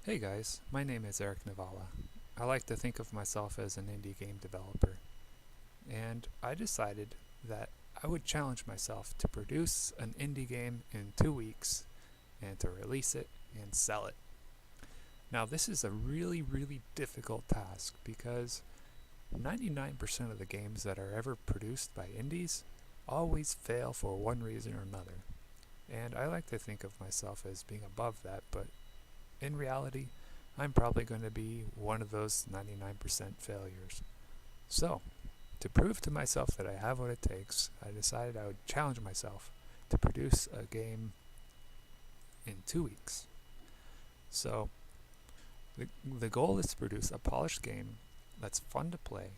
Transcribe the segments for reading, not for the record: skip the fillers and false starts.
Hey guys, my name is Eric Navala. I like to think of myself as an indie game developer, and I decided that I would challenge myself to produce an indie game in 2 weeks and to release it and sell it. Now, this is a really difficult task because 99% of the games that are ever produced by indies always fail for one reason or another. And I like to think of myself as being above that, but in reality, I'm probably going to be one of those 99% failures. So, to prove to myself that I have what it takes, I decided I would challenge myself to produce a game in 2 weeks. So, the goal is to produce a polished game that's fun to play,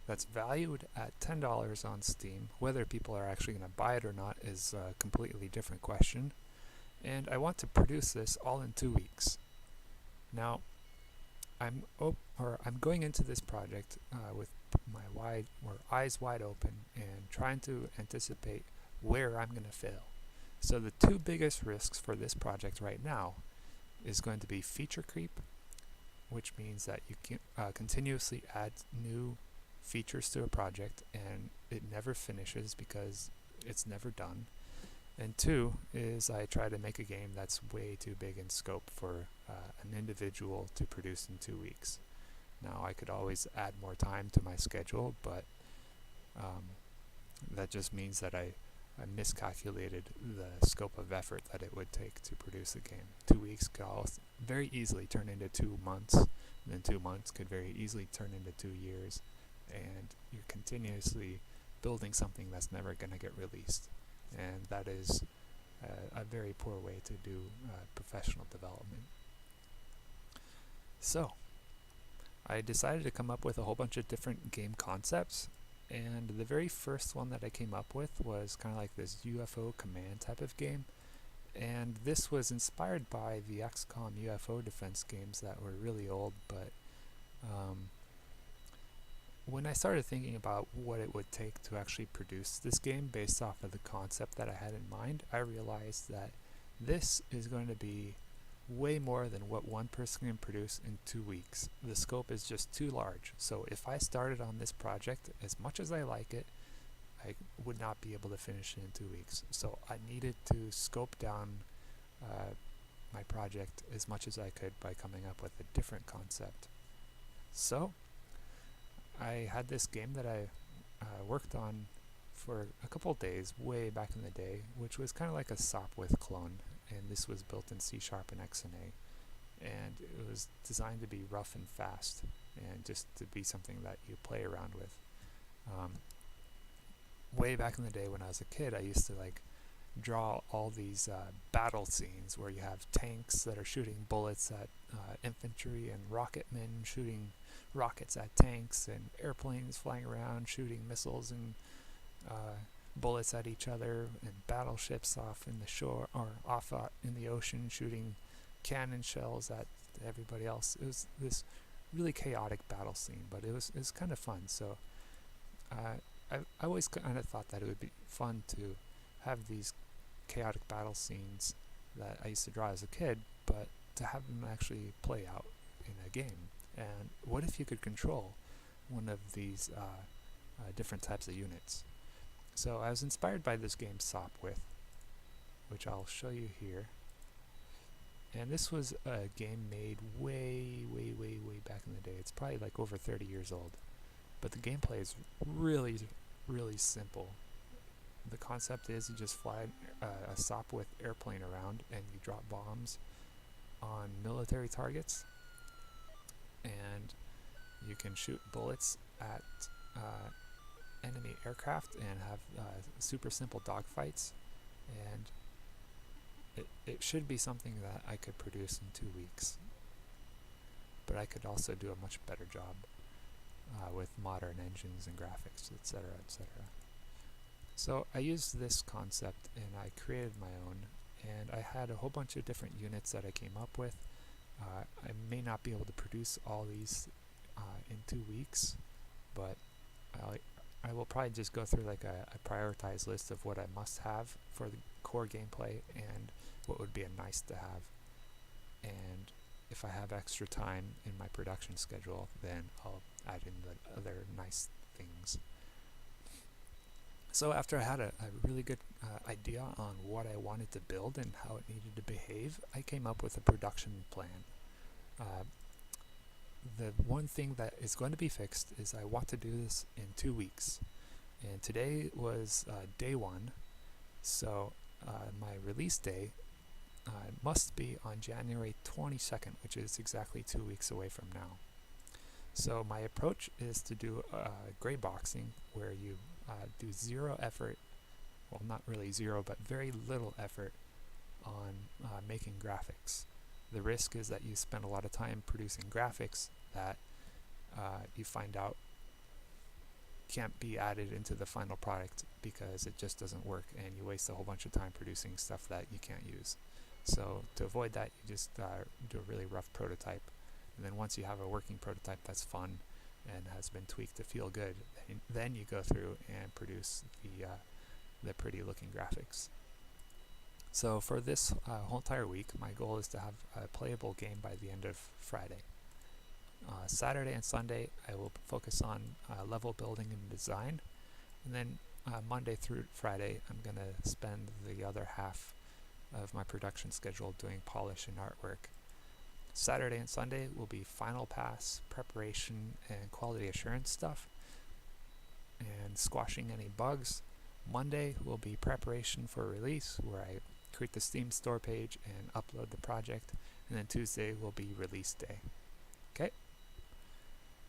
that's valued at $10 on Steam. Whether people are actually going to buy it or not is a completely different question. And I want to produce this all in 2 weeks. Now, I'm going into this project with my eyes wide open and trying to anticipate where I'm going to fail. So the two biggest risks for this project right now is going to be feature creep, which means that you can continuously add new features to a project and it never finishes because it's never done. And two is I try to make a game that's way too big in scope for an individual to produce in 2 weeks. Now, I could always add more time to my schedule, but um, that just means that I miscalculated the scope of effort that it would take to produce a game. 2 weeks could very easily turn into 2 months, and then 2 months could very easily turn into 2 years, and you're continuously building something that's never going to get released. And that is a very poor way to do professional development. So, I decided to come up with a whole bunch of different game concepts, and the very first one that I came up with was kind of like this UFO command type of game, and this was inspired by the XCOM UFO defense games that were really old, but when I started thinking about what it would take to actually produce this game based off of the concept that I had in mind, I realized that this is going to be way more than what one person can produce in 2 weeks. The scope is just too large. So if I started on this project, as much as I like it, I would not be able to finish it in 2 weeks. So I needed to scope down my project as much as I could by coming up with a different concept. So I had this game that I worked on for a couple of days way back in the day, which was kind of like a Sopwith clone, and this was built in C# and XNA, and it was designed to be rough and fast, and just to be something that you play around with. Way back in the day when I was a kid, I used to draw all these battle scenes where you have tanks that are shooting bullets at infantry and rocketmen shooting rockets at tanks and airplanes flying around shooting missiles and bullets at each other, and battleships off in the shore or off in the ocean shooting cannon shells at everybody else. It was this really chaotic battle scene, but it was kind of fun. So I always kind of thought that it would be fun to have these chaotic battle scenes that I used to draw as a kid, but to have them actually play out in a game. And what if you could control one of these different types of units? So I was inspired by this game Sopwith, which I'll show you here. And this was a game made way back in the day. It's probably like over 30 years old. But the gameplay is really simple. The concept is you just fly a Sopwith airplane around and you drop bombs on military targets, and you can shoot bullets at enemy aircraft and have super simple dogfights, and it should be something that I could produce in 2 weeks. But I could also do a much better job with modern engines and graphics, etc., etc. So I used this concept and I created my own, and I had a whole bunch of different units that I came up with. I may not be able to produce all these in 2 weeks, but I will probably just go through like a prioritized list of what I must have for the core gameplay and what would be a nice to have. And if I have extra time in my production schedule, then I'll add in the other nice things. So after I had a really good idea on what I wanted to build and how it needed to behave, I came up with a production plan. The one thing that is going to be fixed is I want to do this in 2 weeks. And today was day 1, so my release day must be on January 22nd, which is exactly 2 weeks away from now. So my approach is to do gray boxing, where you do zero effort, well, not really zero, but very little effort on making graphics. The risk is that you spend a lot of time producing graphics that you find out can't be added into the final product because it just doesn't work, and you waste a whole bunch of time producing stuff that you can't use. So to avoid that, you just do a really rough prototype, and then once you have a working prototype that's fun and has been tweaked to feel good, then you go through and produce the pretty looking graphics. So for this whole entire week, my goal is to have a playable game by the end of Friday. Saturday and Sunday, I will focus on level building and design, and then Monday through Friday, I'm going to spend the other half of my production schedule doing polish and artwork. Saturday and Sunday will be final pass, preparation, and quality assurance stuff, and squashing any bugs. Monday will be preparation for release, where I create the Steam store page and upload the project, and then Tuesday will be release day. Okay?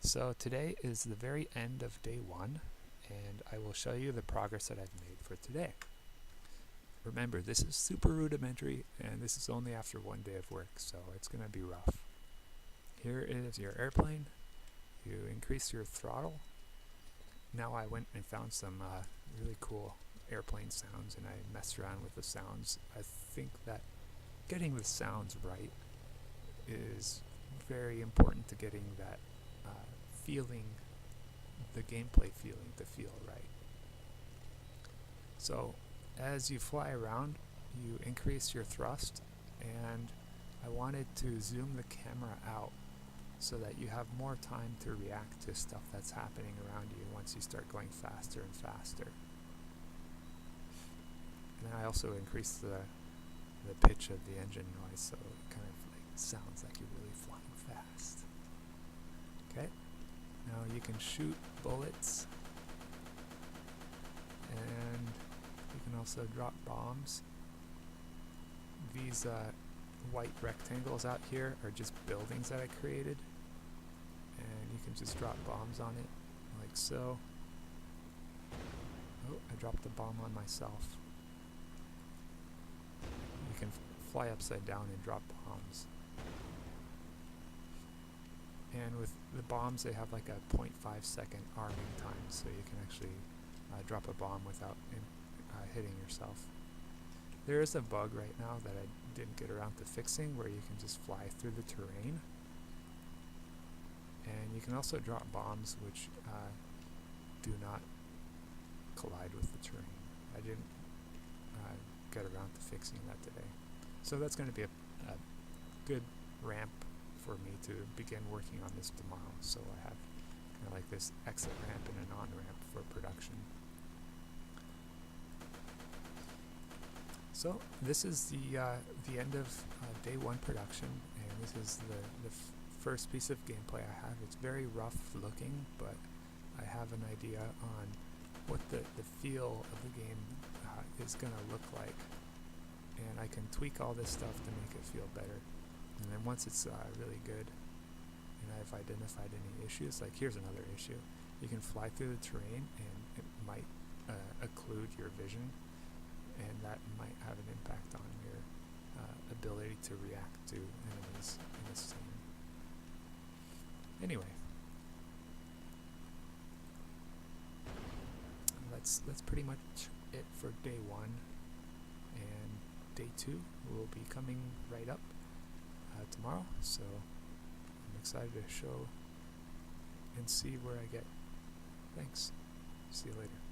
So today is the very end of day 1, and I will show you the progress that I've made for today. Remember, this is super rudimentary, and this is only after 1 day of work, so it's going to be rough. Here is your airplane. You increase your throttle. Now I went and found some really cool airplane sounds, and I messed around with the sounds. I think that getting the sounds right is very important to getting that feeling, the gameplay feeling, to feel right. So as you fly around, you increase your thrust, and I wanted to zoom the camera out so that you have more time to react to stuff that's happening around you once you start going faster and faster. And then I also increased the pitch of the engine noise, so it kind of like sounds like you're really flying fast. Okay, now you can shoot bullets, and you can also drop bombs. These white rectangles out here are just buildings that I created, and you can just drop bombs on it, like so. Oh, I dropped a bomb on myself. You can fly upside down and drop bombs. And with the bombs, they have like a 0.5 second arming time, so you can actually drop a bomb without hitting yourself. There is a bug right now that I didn't get around to fixing, where you can just fly through the terrain. And you can also drop bombs which do not collide with the terrain. I didn't get around to fixing that today. So that's going to be a good ramp for me to begin working on this tomorrow. So I have kind of like this exit ramp and an on-ramp for production. So this is the end of day 1 production, and this is the first piece of gameplay I have. It's very rough looking, but I have an idea on what the feel of the game is going to look like, and I can tweak all this stuff to make it feel better. And then once it's really good, and I've identified any issues, like here's another issue. You can fly through the terrain, and it might occlude your vision, and that might have an impact on your ability to react to enemies in a scene. Anyway, that's pretty much it for day 1, and day 2 will be coming right up tomorrow, so I'm excited to show and see where I get. Thanks. See you later.